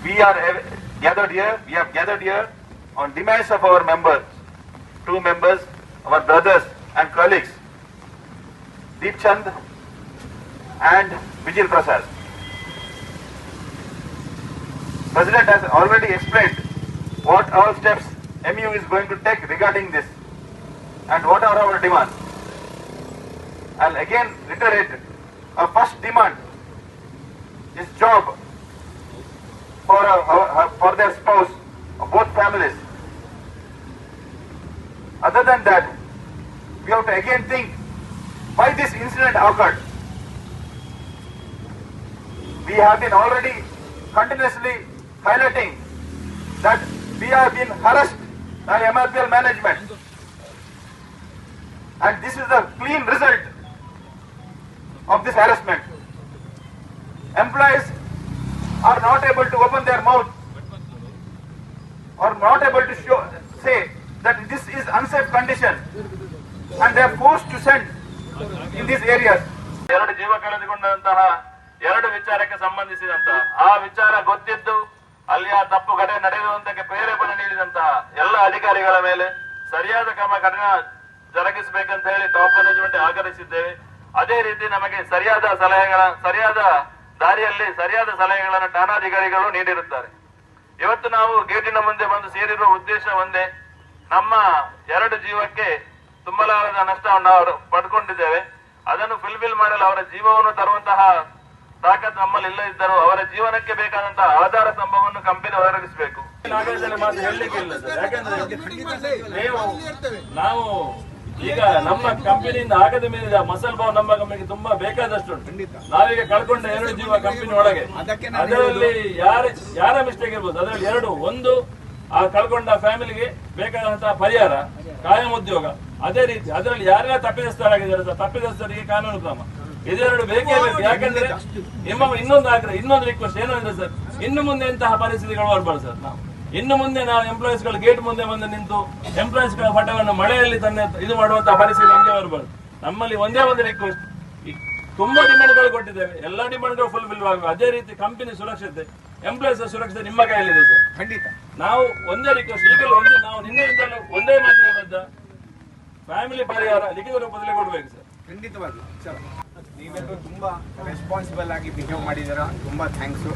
we have gathered here on demands of our members, two members, our brothers and colleagues, Deep Chand and Vijil Prasad. President has already explained what all steps MU is going to take regarding this and what are our demands. I'll again reiterate, our first demand is job for their spouse, both families. Other than that, we have to again think why this incident occurred. We have been already continuously highlighting that we have been harassed by MRPL management, and this is the clean result of this harassment. Employees are not able to open their mouth or not able to say that this is unsafe condition, and they are forced to send in these areas. ಎರಡು ಜೀವ ಕಳೆದುಕೊಂಡಂತಹ ಎರಡು ವಿಚಾರಕ್ಕೆ ಸಂಬಂಧಿಸಿದಂತಹ ಆ ವಿಚಾರ ಗೊತ್ತಿದ್ದು ಅಲ್ಲಿ ಆ ತಪ್ಪು ಘಟನೆ ನಡೆಯುವಂತಕ್ಕೆ ಪ್ರೇರೇಪಣೆ ನೀಡಿದಂತಹ ಎಲ್ಲ ಅಧಿಕಾರಿಗಳ ಮೇಲೆ ಸರಿಯಾದ ಕ್ರಮ ಜರುಗಿಸಬೇಕಂತ ಹೇಳಿ ಟಾಪ್ ಮ್ಯಾನೇಜ್ಮೆಂಟ್ ಆಗ್ರಹಿಸಿದ್ದೇವೆ. ಅದೇ ರೀತಿ ನಮಗೆ ಸರಿಯಾದ ದಾರಿಯಲ್ಲಿ ಸರಿಯಾದ ಸಲಹೆಗಳನ್ನು ಠಾಣಾಧಿಕಾರಿಗಳು ನೀಡಿರುತ್ತಾರೆ. ಇವತ್ತು ನಾವು ಗೇಟಿನ ಮುಂದೆ ಬಂದು ಸೇರಿರುವ ಉದ್ದೇಶ ಒಂದೇ, ನಮ್ಮ ಎರಡು ಜೀವಕ್ಕೆ ತುಂಬಲಾರದ ನಷ್ಟವನ್ನು ನಾವು ಪಡ್ಕೊಂಡಿದ್ದೇವೆ. ಅದನ್ನು ಫುಲ್ಫಿಲ್ ಮಾಡಲು ಅವರ ಜೀವವನ್ನು ತರುವಂತಹ ತಾಕತ್ ನಮ್ಮಲ್ಲಿ ಇಲ್ಲ ಇದ್ದರೂ ಅವರ ಜೀವನಕ್ಕೆ ಬೇಕಾದಂತಹ ಆಧಾರ ಸ್ತಂಭವನ್ನು ಕಂಪನಿ ಒದಗಿಸಬೇಕು. ಮಾತು ಹೇಳಲಿಕ್ಕೆ ಇಲ್ಲ ಸರ್, ಯಾಕಂದ್ರೆ ನಾವು ಈಗ ನಮ್ಮ ಕಂಪನಿಯಿಂದ ಆಗದ ಮೇಲೆ ಮಸಲ್ ಬಾವ್ ನಮ್ಮ ಕಂಪನಿಗೆ ತುಂಬಾ ಬೇಕಾದಷ್ಟು ಉಂಟು. ನಾವೀಗ ಕಳ್ಕೊಂಡ ಎರಡು ಜೀವ ಕಂಪನಿ ಒಳಗೆ, ಅದರಲ್ಲಿ ಯಾರ ಮಿಸ್ಟೇಕ್ ಇರ್ಬೋದು. ಅದರಲ್ಲಿ ಎರಡು, ಒಂದು ಆ ಕಳ್ಕೊಂಡ ಫ್ಯಾಮಿಲಿಗೆ ಬೇಕಾದಂತಹ ಪರಿಹಾರ, ಕಾಯಂ ಉದ್ಯೋಗ. ಅದೇ ರೀತಿ ಅದರಲ್ಲಿ ಯಾರೆಲ್ಲ ತಪ್ಪಿತಸ್ಥರಾಗಿದ್ದಾರೆ ತಪ್ಪಿತಸ್ಥರಿಗೆ ಕಾನೂನು ಕ್ರಮ, ಇದೆರಡು ಬೇಕೇ ಬೇಕು. ಯಾಕಂದ್ರೆ ನಿಮ್ಮ ಇನ್ನೊಂದು ರಿಕ್ವೆಸ್ಟ್ ಏನು ಅಂದ್ರೆ ಸರ್, ಇನ್ನು ಮುಂದೆ ಇಂತಹ ಪರಿಸ್ಥಿತಿಗಳು ಬರಬಾರ್ದು ಸರ್. ಇನ್ನು ಮುಂದೆ ನಾವು ಎಂಪ್ಲಾಯೀಸ್ಗಳು ಗೇಟ್ ಮುಂದೆ ನಿಂತು ಎಂಪ್ಲಾಯೀಸ್ಗಳ ಪಟವನ್ನು ಮಳೆಯಲ್ಲಿ ಇದು ಮಾಡುವಂತಹ ಪರಿಸ್ಥಿತಿ ನಮಗೆ ಬರಬಾರ್ದು. ನಮ್ಮಲ್ಲಿ ಒಂದೇ ಒಂದು ರಿಕ್ವೆಸ್ಟ್, ತುಂಬಾ ಡಿಮಾಂಡ್ಗಳು ಕೊಟ್ಟಿದ್ದೇವೆ, ಎಲ್ಲಾ ಡಿಮಾಂಡ್ಗಳು ಫುಲ್ಫಿಲ್ ಆಗಬೇಕು. ಅದೇ ರೀತಿ ಕಂಪನಿ ಸುರಕ್ಷತೆ, ಎಂಪ್ಲಾಯೀಸ್ ಸುರಕ್ಷತೆ ನಿಮ್ಮ ಕೈಯಲ್ಲಿದೆ ಸರ್. ಖಂಡಿತ ನಾವು ಒಂದೇ ರಿಕ್ವೆಸ್ಟ್, ಈಗಲೂ ನಾವು ನಿನ್ನೆಯಿಂದಲೂ ಒಂದೇ ಮಾತಿಗೆ ಬದ್ಧ, ಫ್ಯಾಮಿಲಿ ಪರಿಹಾರ ಲಿಖಿತ ರೂಪದಲ್ಲಿ ಕೊಡಬೇಕು ಸರ್. ಖಂಡಿತವಾಗಿ ಸರ್, ನೀವೆಲ್ಲರೂ ತುಂಬಾ ರೆಸ್ಪಾನ್ಸಿಬಲ್ ಆಗಿ ಬಿಹೇವ್ ಮಾಡಿದ್ದೀರಾ, ತುಂಬಾ ಥ್ಯಾಂಕ್ಸು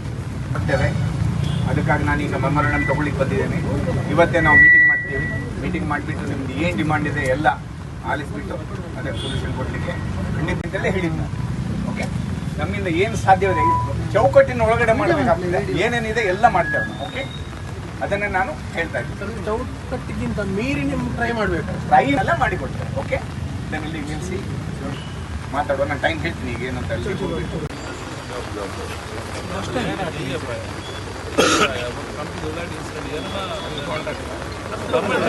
ಕೊಡ್ತೇವೆ. ಅದಕ್ಕಾಗಿ ನಾನೀಗ ಮೆಮೊರಂಡಮ್ ತಗೊಳ್ಳಿಕ್ಕೆ ಬಂದಿದ್ದೇನೆ. ಇವತ್ತೇ ನಾವು ಮೀಟಿಂಗ್ ಮಾಡ್ತೀವಿ. ಮೀಟಿಂಗ್ ಮಾಡಿಬಿಟ್ಟು ನಿಮ್ದು ಏನು ಡಿಮಾಂಡ್ ಇದೆ ಎಲ್ಲ ಆಲಿಸ್ಬಿಟ್ಟು ಅದಕ್ಕೆ ಸೊಲ್ಯೂಷನ್ ಕೊಡಲಿಕ್ಕೆ ಖಂಡಿತದಲ್ಲೇ ಹೇಳಿದ್ದು ನಾನು. ಓಕೆ, ನಮ್ಮಿಂದ ಏನು ಸಾಧ್ಯವಿದೆ ಚೌಕಟ್ಟಿನ ಒಳಗಡೆ ಮಾಡಬೇಕಾಗ್ತದೆ, ಏನೇನಿದೆ ಎಲ್ಲ ಮಾಡ್ತೇವೆ. ಓಕೆ, ಅದನ್ನೇ ನಾನು ಹೇಳ್ತಾ ಇದ್ದೀನಿ. ಚೌಕಟ್ಟಿಗಿಂತ ಮೀರಿ ನಿಮ್ಗೆ ಟ್ರೈ ಮಾಡಬೇಕು, ಟ್ರೈ ಎಲ್ಲ ಮಾಡಿಕೊಡ್ತೇವೆ. ಓಕೆ, ಇಲ್ಲಿ ನಿಲ್ಲಿಸಿ ಮಾತಾಡುವ. ನಾನು ಟೈಮ್ ಹೇಳ್ತೀನಿ ಈಗ ಏನಂತ ಹೇಳಿ. ಕಂಪನಿ